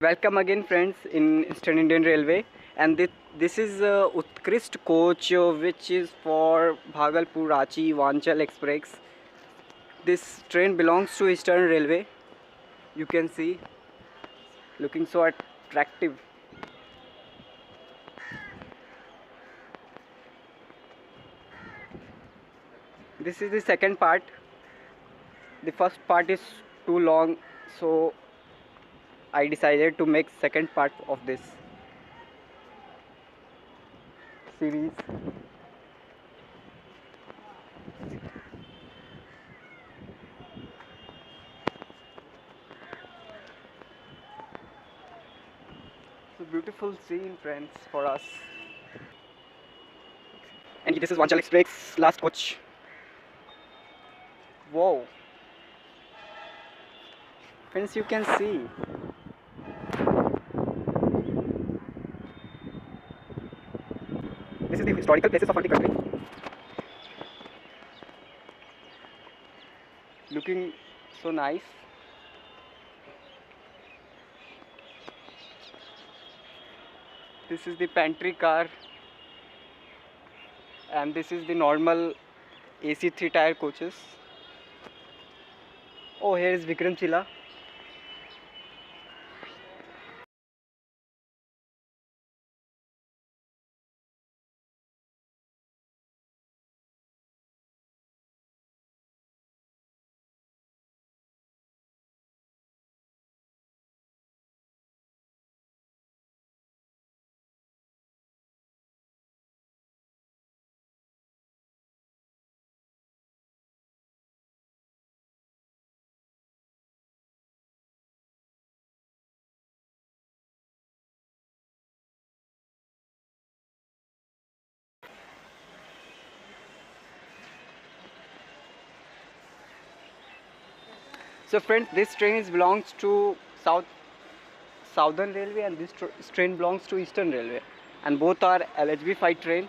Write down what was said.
Welcome again friends in Eastern Indian Railway, and this is Utkrist coach which is for Bhagalpur Ranchi Vanchal Express. This train belongs to Eastern Railway. You can see, looking so attractive. This is the second part. The first part is too long, so I decided to make second part of this series. It's a beautiful scene, friends, for us. And this is Vanchal Express last coach. Wow, friends, you can see. This is the historical places of our country. Looking so nice. This is the pantry car, and this is the normal AC 3-tire coaches. Oh, here is Vikramchila. So friends, this train belongs to Southern Railway, and this train belongs to Eastern Railway, and both are LHB 5 train.